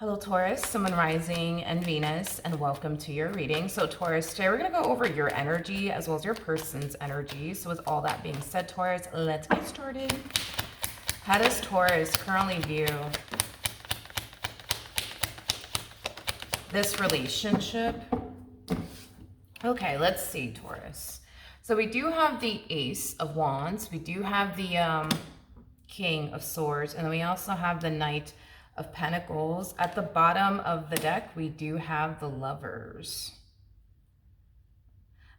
Hello, Taurus, Sun, Rising, and Venus, and welcome to your reading. So, Taurus, today we're going to go over your energy as well as your person's energy. So, with all that being said, Taurus, let's get started. How does Taurus currently view this relationship? Okay, let's see, Taurus. So, we do have the Ace of Wands. We do have the King of Swords. And then we also have the Knight of Pentacles. At the bottom of the deck, we do have the Lovers.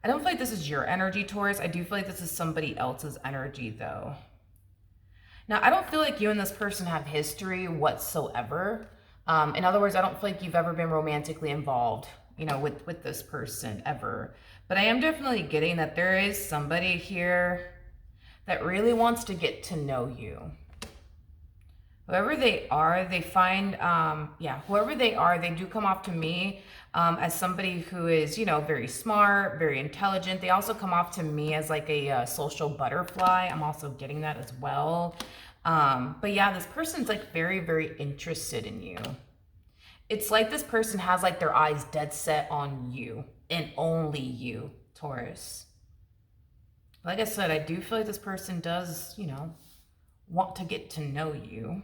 I don't feel like this is your energy, Taurus. I do feel like this is somebody else's energy, though. Now, I don't feel like you and this person have history whatsoever. In other words, I don't feel like you've ever been romantically involved, you know, with this person ever. But I am definitely getting that there is somebody here that really wants to get to know you. Whoever they are, they find, whoever they are, they do come off to me as somebody who is, you know, very smart, very intelligent. They also come off to me as like a social butterfly. I'm also getting that as well. But yeah, this person's like very, very interested in you. It's like this person has like their eyes dead set on you and only you, Taurus. Like I said, I do feel like this person does, you know, want to get to know you.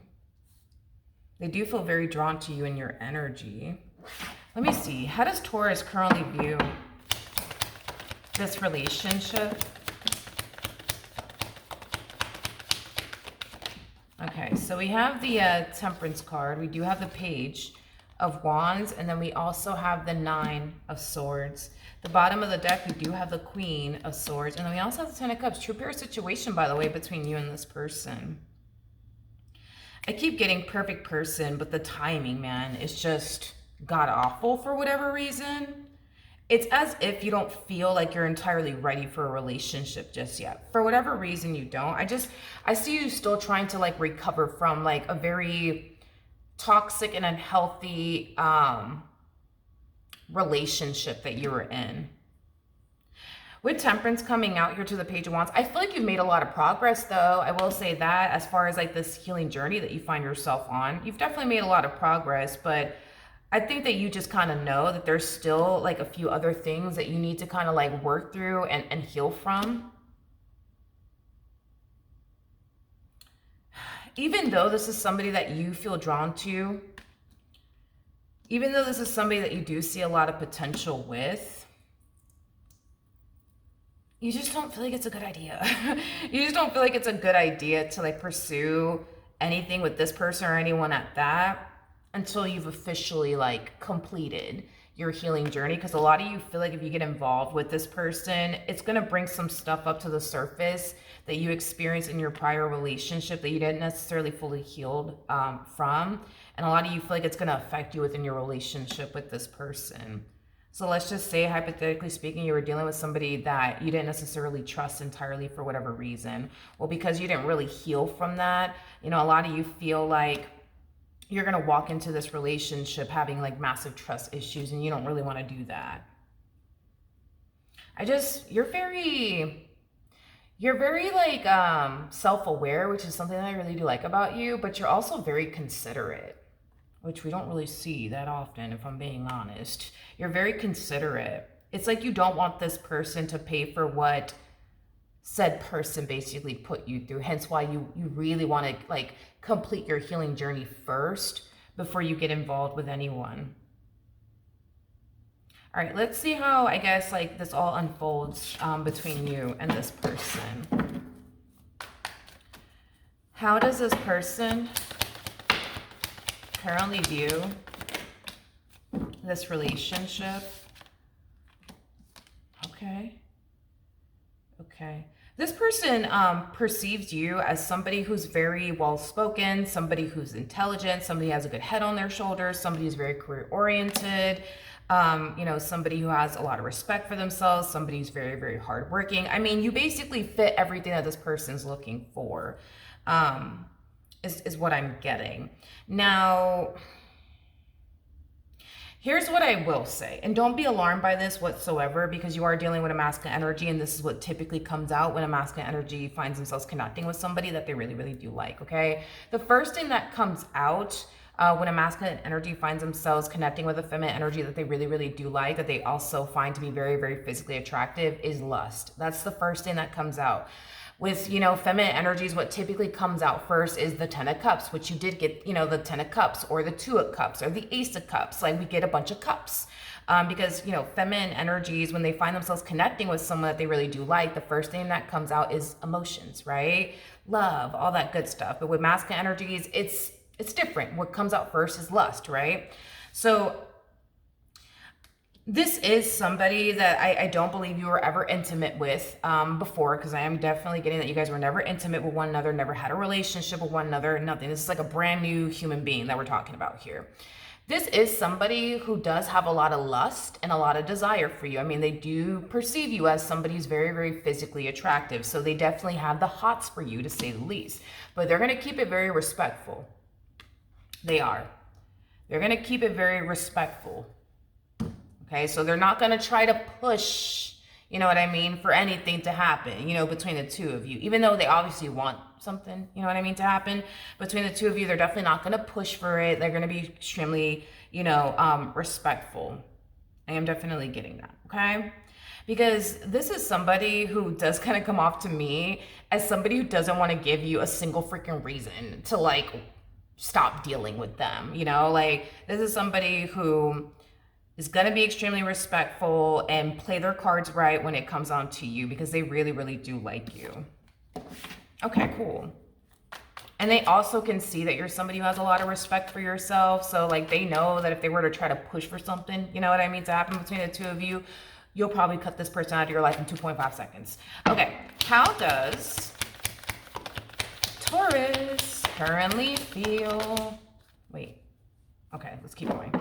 They do feel very drawn to you and your energy. Let me see. How does Taurus currently view this relationship? Okay, so we have the Temperance card. We do have the Page of Wands, and then we also have the Nine of Swords. The bottom of the deck, we do have the Queen of Swords, and then we also have the Ten of Cups. True pure situation, by the way, between you and this person. I keep getting perfect person, but the timing, man, is just god-awful for whatever reason. It's as if you don't feel like you're entirely ready for a relationship just yet. For whatever reason you don't. I see you still trying to like recover from like a very toxic and unhealthy relationship that you were in. With Temperance coming out here to the Page of Wands, I feel like you've made a lot of progress, though. I will say that as far as like this healing journey that you find yourself on, you've definitely made a lot of progress, but I think that you just kind of know that there's still like a few other things that you need to kind of like work through and heal from. Even though this is somebody that you feel drawn to, even though this is somebody that you do see a lot of potential with, you just don't feel like it's a good idea. You just don't feel like it's a good idea to like pursue anything with this person or anyone at that until you've officially like completed your healing journey. Because a lot of you feel like if you get involved with this person, it's going to bring some stuff up to the surface that you experienced in your prior relationship that you didn't necessarily fully healed from. And a lot of you feel like it's going to affect you within your relationship with this person. So let's just say, hypothetically speaking, you were dealing with somebody that you didn't necessarily trust entirely for whatever reason. Well, because you didn't really heal from that, you know, a lot of you feel like you're going to walk into this relationship having like massive trust issues, and you don't really want to do that. You're very like self-aware, which is something that I really do like about you, but you're also very considerate, which we don't really see that often, if I'm being honest. You're very considerate. It's like you don't want this person to pay for what said person basically put you through. Hence why you really want to like complete your healing journey first before you get involved with anyone. All right, let's see how, I guess, like this all unfolds between you and this person. How does this person currently view this relationship? Okay. This person perceives you as somebody who's very well-spoken, somebody who's intelligent, somebody who has a good head on their shoulders, somebody who's very career-oriented, you know, somebody who has a lot of respect for themselves, somebody who's very, very hardworking. I mean, you basically fit everything that this person's looking for. Is what I'm getting. Now, here's what I will say, and don't be alarmed by this whatsoever, because you are dealing with a masculine energy, and this is what typically comes out when a masculine energy finds themselves connecting with somebody that they really, really do like, okay? The first thing that comes out When a masculine energy finds themselves connecting with a feminine energy that they really, really do like, that they also find to be very, very physically attractive, is lust. That's the first thing that comes out. With, you know, feminine energies, what typically comes out first is the 10 of cups, which you did get, you know, the 10 of cups or the 2 of cups or the ace of cups. Like, we get a bunch of cups. Because, you know, feminine energies, when they find themselves connecting with someone that they really do like, the first thing that comes out is emotions, right? Love, all that good stuff. But with masculine energies, it's different. What comes out first is lust, right? So this is somebody that I don't believe you were ever intimate with before, because I am definitely getting that you guys were never intimate with one another, never had a relationship with one another, nothing. This is like a brand new human being that we're talking about here. This is somebody who does have a lot of lust and a lot of desire for you. I mean, they do perceive you as somebody who's very, very physically attractive. So they definitely have the hots for you, to say the least. But they're going to keep it very respectful. They are. They're going to keep it very respectful. Okay, so they're not going to try to push, you know what I mean, for anything to happen, you know, between the two of you. Even though they obviously want something, you know what I mean, to happen between the two of you, they're definitely not going to push for it. They're going to be extremely, you know, respectful. I am definitely getting that, okay? Because this is somebody who does kind of come off to me as somebody who doesn't want to give you a single freaking reason to, like, stop dealing with them, you know? Like, this is somebody who is going to be extremely respectful and play their cards right when it comes on to you, because they really, really do like you. Okay, cool. And they also can see that you're somebody who has a lot of respect for yourself. So, like, they know that if they were to try to push for something, you know what I mean, to happen between the two of you, you'll probably cut this person out of your life in 2.5 seconds. Okay, how does Taurus currently feel? Wait. Okay, let's keep going.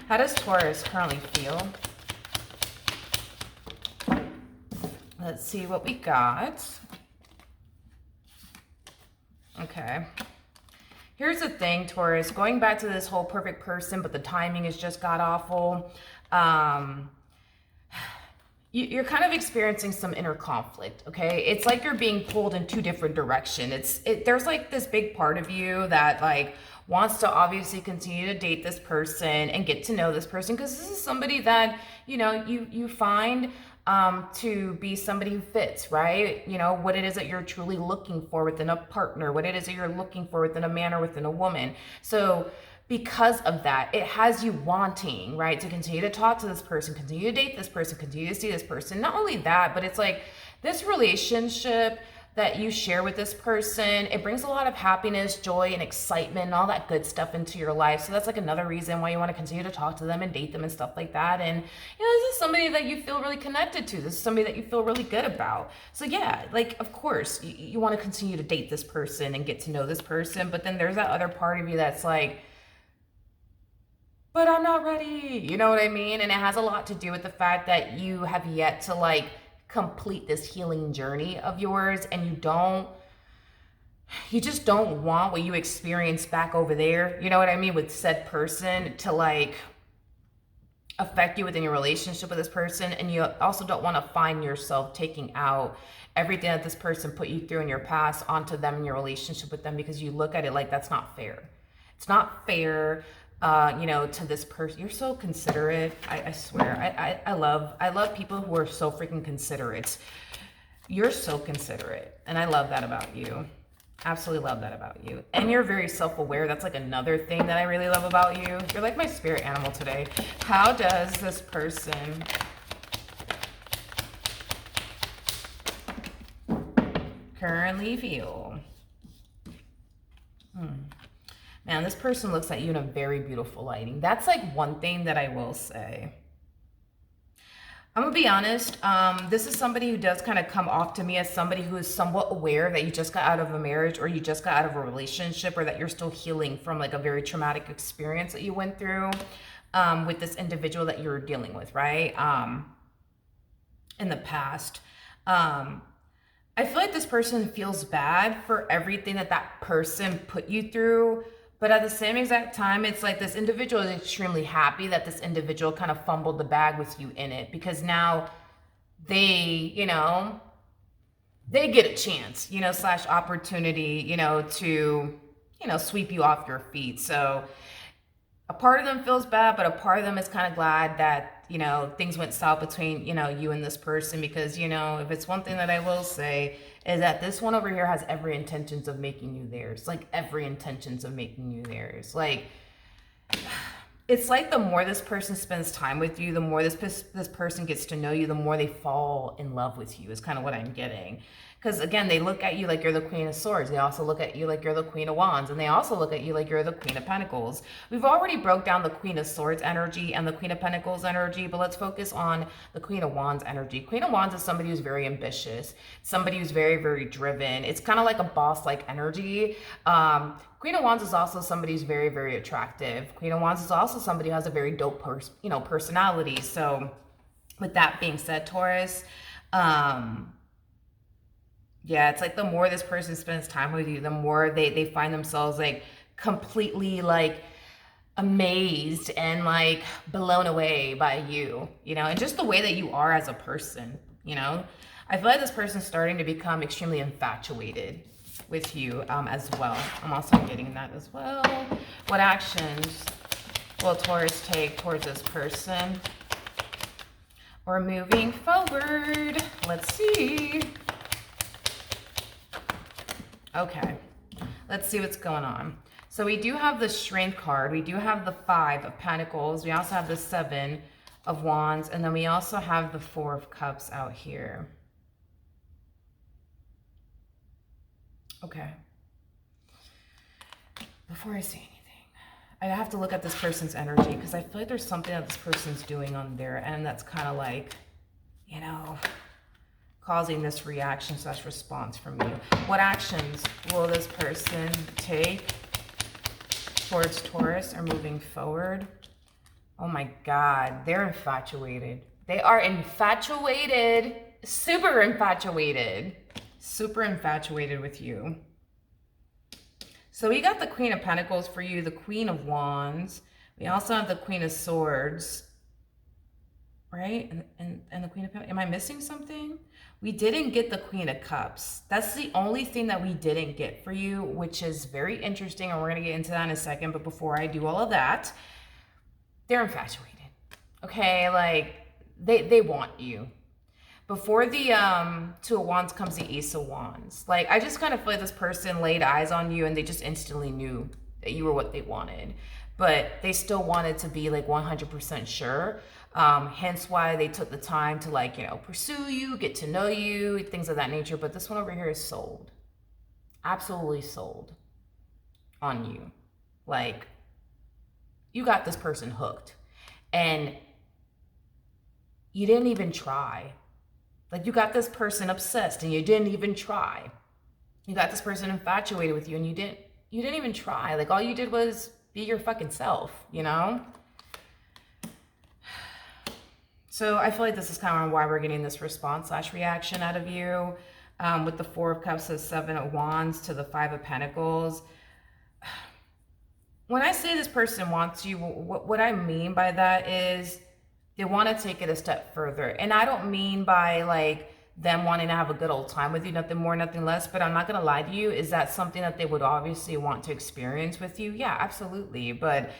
How does Taurus currently feel? Let's see what we got. Okay. Here's the thing, Taurus. Going back to this whole perfect person, but the timing is just god-awful. You're kind of experiencing some inner conflict, okay? It's like you're being pulled in two different directions. There's like this big part of you that, like, wants to obviously continue to date this person and get to know this person, because this is somebody that, you know, you find to be somebody who fits, right? You know, what it is that you're truly looking for within a partner, what it is that you're looking for within a man or within a woman. So because of that, it has you wanting, right, to continue to talk to this person, continue to date this person, continue to see this person. Not only that, but it's like this relationship that you share with this person, it brings a lot of happiness, joy, and excitement, and all that good stuff into your life. So that's like another reason why you want to continue to talk to them and date them and stuff like that. And, you know, this is somebody that you feel really connected to. This is somebody that you feel really good about. So yeah, like, of course, you want to continue to date this person and get to know this person. But then there's that other part of you that's like, but I'm not ready. You know what I mean? And it has a lot to do with the fact that you have yet to, like, complete this healing journey of yours, and you just don't want what you experienced back over there, you know what I mean, with said person to, like, affect you within your relationship with this person. And you also don't want to find yourself taking out everything that this person put you through in your past onto them in your relationship with them, because you look at it like that's not fair. It's not fair, you know, to this person. You're so considerate. I swear. I love people who are so freaking considerate. You're so considerate. And I love that about you. Absolutely love that about you. And you're very self-aware. That's like another thing that I really love about you. You're like my spirit animal today. How does this person currently feel? Man, this person looks at you in a very beautiful lighting. That's like one thing that I will say. I'm gonna be honest, this is somebody who does kind of come off to me as somebody who is somewhat aware that you just got out of a marriage, or you just got out of a relationship, or that you're still healing from like a very traumatic experience that you went through with this individual that you're dealing with, right? In the past. I feel like this person feels bad for everything that that person put you through. But at the same exact time, it's like this individual is extremely happy that this individual kind of fumbled the bag with you in it, because now they, you know, they get a chance, you know, / opportunity, you know, to, you know, sweep you off your feet. So A part of them feels bad, but a part of them is kind of glad that, you know, things went south between, you know, you and this person. Because, you know, if it's one thing that I will say is that this one over here has every intentions of making you theirs. Like, every intentions of making you theirs. Like, it's like the more this person spends time with you, the more this person gets to know you, the more they fall in love with you, is kind of what I'm getting. Because again, they look at you like you're the Queen of Swords. They also look at you like you're the Queen of Wands. And they also look at you like you're the Queen of Pentacles. We've already broke down the Queen of Swords energy and the Queen of Pentacles energy, but let's focus on the Queen of Wands energy. Queen of Wands is somebody who's very ambitious, somebody who's very, very driven. It's kind of like a boss-like energy. Queen of Wands is also somebody who's very, very attractive. Queen of Wands is also somebody who has a very dope personality. So with that being said, Taurus, yeah, it's like the more this person spends time with you, the more they find themselves like completely like amazed and like blown away by you, you know, and just the way that you are as a person, you know. I feel like this person's starting to become extremely infatuated with you as well. I'm also getting that as well. What actions will Taurus take towards this person? We're moving forward. Let's see. Okay, let's see what's going on. So we do have the Strength card. We do have the 5 of Pentacles. We also have the 7 of Wands. And then we also have the 4 of Cups out here. Okay. Before I say anything, I have to look at this person's energy, because I feel like there's something that this person's doing on their end that's kind of like, you know, causing this reaction / response from you. What actions will this person take towards Taurus or moving forward? Oh my God, they're infatuated. They are infatuated, super infatuated with you. So we got the Queen of Pentacles for you, the Queen of Wands. We also have the Queen of Swords, right? And the Queen of Pentacles. Am I missing something? We didn't get the Queen of Cups. That's the only thing that we didn't get for you, which is very interesting, and we're going to get into that in a second. But before I do all of that, they're infatuated. Okay, like they want you. Before the 2 of Wands comes the Ace of Wands. Like, I just kind of feel like this person laid eyes on you and they just instantly knew that you were what they wanted. But they still wanted to be like 100% sure. Hence why they took the time to, like, you know, pursue you, get to know you, things of that nature. But this one over here is sold. Absolutely sold on you. Like, you got this person hooked. And you didn't even try. Like, you got this person obsessed and you didn't even try. You got this person infatuated with you and you didn't even try. Like, all you did was be your fucking self, you know? So I feel like this is kind of why we're getting this response / reaction out of you. With the 4 of Cups, the 7 of Wands to the 5 of Pentacles. When I say this person wants you, what I mean by that is they want to take it a step further. And I don't mean by like them wanting to have a good old time with you, nothing more, nothing less. But I'm not going to lie to you. Is that something that they would obviously want to experience with you? Yeah, absolutely. But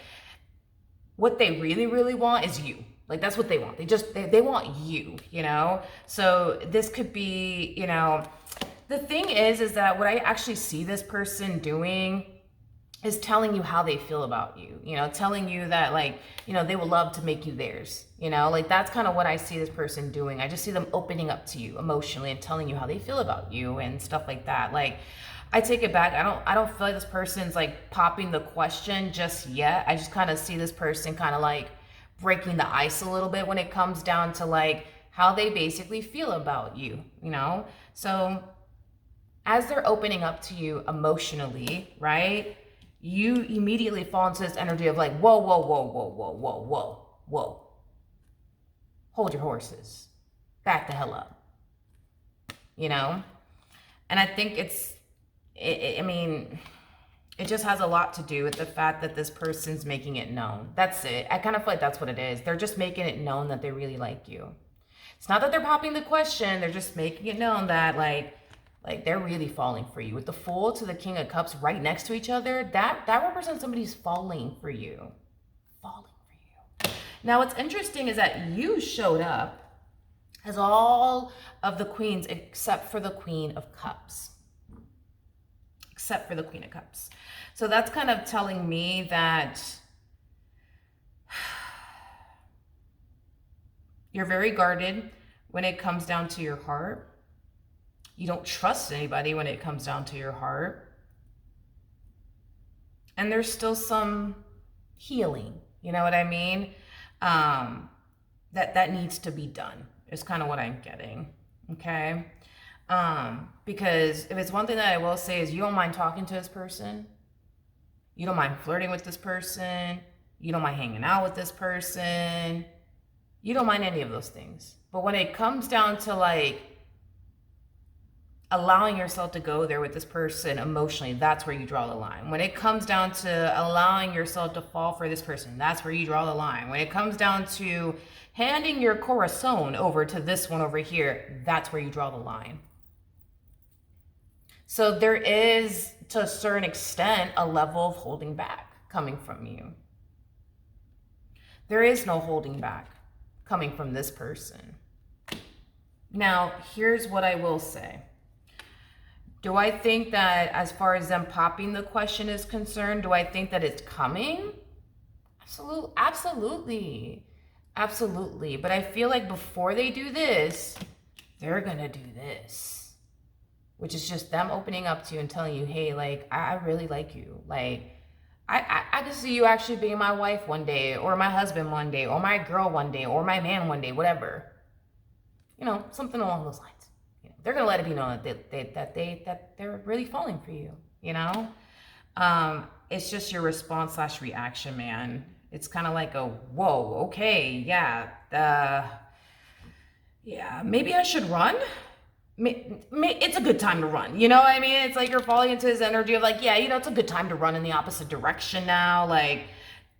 what they really, really want is you. Like, that's what they want. They want you, you know? So this could be, you know, the thing is that what I actually see this person doing is telling you how they feel about you, you know, telling you that, like, you know, they would love to make you theirs, you know, like, that's kind of what I see this person doing. I just see them opening up to you emotionally and telling you how they feel about you and stuff like that. Like, I take it back. I don't feel like this person's like popping the question just yet. I just kind of see this person kind of like breaking the ice a little bit when it comes down to like how they basically feel about you, you know? So as they're opening up to you emotionally, right? You immediately fall into this energy of like, whoa, whoa, whoa, whoa, whoa, whoa, whoa, whoa. Hold your horses. Back the hell up. You know? And I think I mean, it just has a lot to do with the fact that this person's making it known. That's it. I kind of feel like that's what it is. They're just making it known that they really like you. It's not that they're popping the question. They're just making it known that like they're really falling for you. With the Fool to the King of Cups right next to each other, that represents somebody's falling for you. Now, what's interesting is that you showed up as all of the queens except for the Queen of Cups. Except for the Queen of Cups. So that's kind of telling me that you're very guarded when it comes down to your heart. You don't trust anybody when it comes down to your heart. And there's still some healing, you know what I mean? That needs to be done is kind of what I'm getting, okay? Because if it's one thing that I will say is you don't mind talking to this person. You don't mind flirting with this person. You don't mind hanging out with this person. You don't mind any of those things. But when it comes down to like allowing yourself to go there with this person emotionally, that's where you draw the line. When it comes down to allowing yourself to fall for this person, that's where you draw the line. When it comes down to handing your corazon over to this one over here, that's where you draw the line. So there is, to a certain extent, a level of holding back coming from you. There is no holding back coming from this person. Now, here's what I will say. Do I think that as far as them popping the question is concerned, do I think that it's coming? Absolutely. Absolutely. But I feel like before they do this, they're going to do this, which is just them opening up to you and telling you, hey, like, I really like you. Like, I can see you actually being my wife one day, or my husband one day, or my girl one day, or my man one day, whatever. You know, something along those lines. They're gonna let it be known that they're really falling for you. You know, it's just your response / reaction, man. It's kind of like a whoa, okay, yeah, maybe I should run. It's a good time to run. You know what I mean? It's like you're falling into this energy of like, yeah, you know, it's a good time to run in the opposite direction now. Like,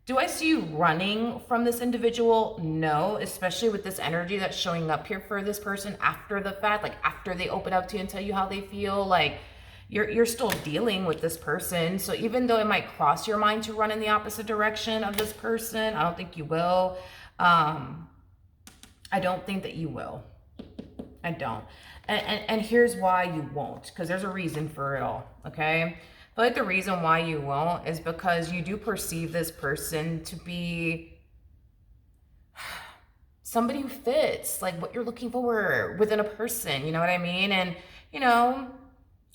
do I see you running from this individual? No, especially with this energy that's showing up here for this person after the fact, like after they open up to you and tell you how they feel, like you're still dealing with this person. So even though it might cross your mind to run in the opposite direction of this person, I don't think you will. I don't think that you will. I don't. And here's why you won't, because there's a reason for it all, okay? But like the reason why you won't is because you do perceive this person to be somebody who fits like what you're looking for within a person, you know what I mean? And, you know,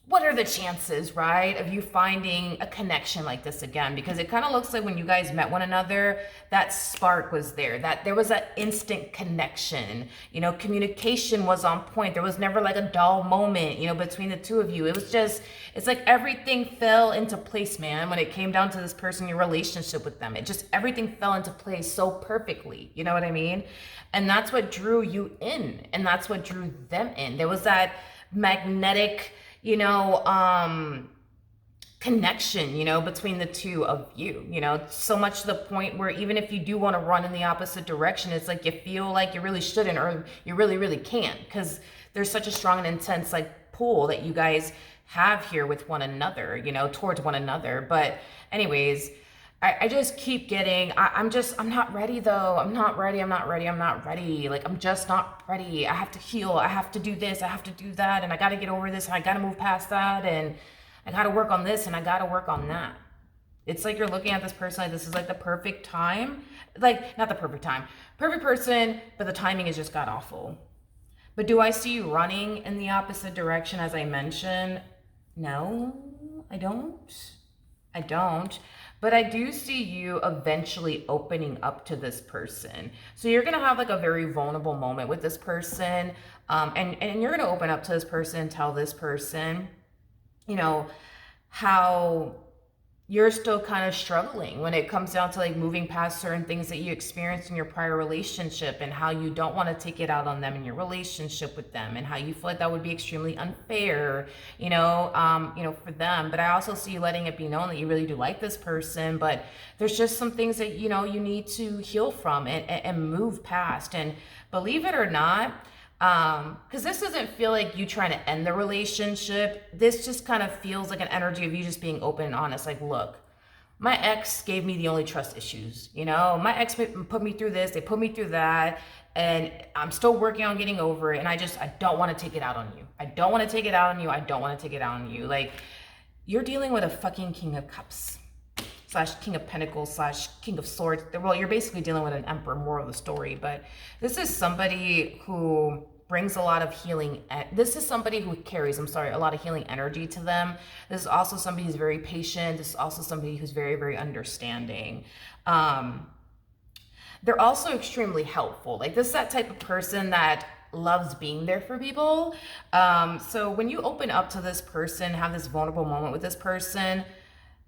what are the chances, right, of you finding a connection like this again? Because it kind of looks like when you guys met one another, that spark was there, that there was an instant connection. You know, communication was on point. There was never like a dull moment, you know, between the two of you. It was just, it's like everything fell into place, man, when it came down to this person, your relationship with them. It just, everything fell into place so perfectly, you know what I mean? And that's what drew you in, and that's what drew them in. There was that magnetic, you know, connection, you know, between the two of you, you know, so much to the point where even if you do want to run in the opposite direction, it's like you feel like you really shouldn't, or you really, really can't, because there's such a strong and intense like pull that you guys have here with one another, you know, towards one another. But anyways, I just keep getting, I'm not ready though. I'm not ready. Like, I'm just not ready. I have to heal. I have to do this. I have to do that. And I got to get over this. And I got to move past that. And I got to work on this. And I got to work on that. It's like you're looking at this person like this is like the perfect time. Like, not the perfect time. Perfect person, but the timing is just god awful. But do I see you running in the opposite direction as I mentioned? No, I don't. But I do see you eventually opening up to this person. So you're gonna have like a very vulnerable moment with this person. And you're gonna open up to this person and tell this person, you know, how you're still kind of struggling when it comes down to like moving past certain things that you experienced in your prior relationship, and how you don't want to take it out on them in your relationship with them, and how you feel like that would be extremely unfair, you know, for them. But I also see you letting it be known that you really do like this person, but there's just some things that, you know, you need to heal from and move past. And believe it or not, because this doesn't feel like you trying to end the relationship. This just kind of feels like an energy of you just being open and honest. Like, look, my ex gave me the only trust issues. You know, my ex put me through this, they put me through that, and I'm still working on getting over it. And I don't want to take it out on you. I don't want to take it out on you. I don't want to take it out on you. Like, you're dealing with a fucking King of Cups / King of Pentacles / King of Swords. Well, you're basically dealing with an Emperor, more of the story, but this is somebody who brings a lot of healing. This is somebody who carries, a lot of healing energy to them. This is also somebody who's very patient. This is also somebody who's very, very understanding. They're also extremely helpful. Like, this is that type of person that loves being there for people. So when you open up to this person, have this vulnerable moment with this person,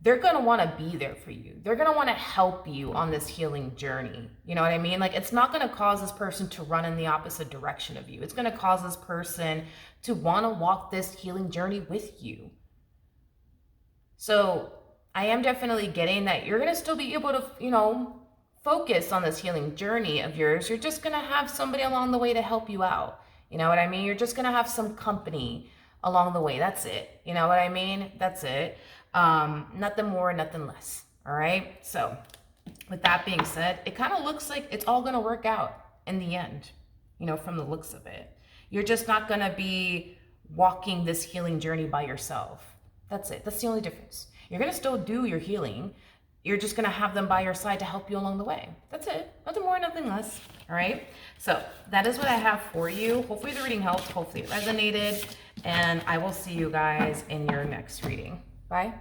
they're going to want to be there for you. They're going to want to help you on this healing journey. You know what I mean? Like, it's not going to cause this person to run in the opposite direction of you. It's going to cause this person to want to walk this healing journey with you. So I am definitely getting that you're going to still be able to, you know, focus on this healing journey of yours. You're just going to have somebody along the way to help you out. You know what I mean? You're just going to have some company along the way. That's it. You know what I mean? That's it. Nothing more, nothing less. All right. So with that being said, it kind of looks like it's all going to work out in the end, you know, from the looks of it. You're just not going to be walking this healing journey by yourself. That's it. That's the only difference. You're going to still do your healing. You're just going to have them by your side to help you along the way. That's it. Nothing more, nothing less. All right. So that is what I have for you. Hopefully the reading helped. Hopefully it resonated. And I will see you guys in your next reading. Bye.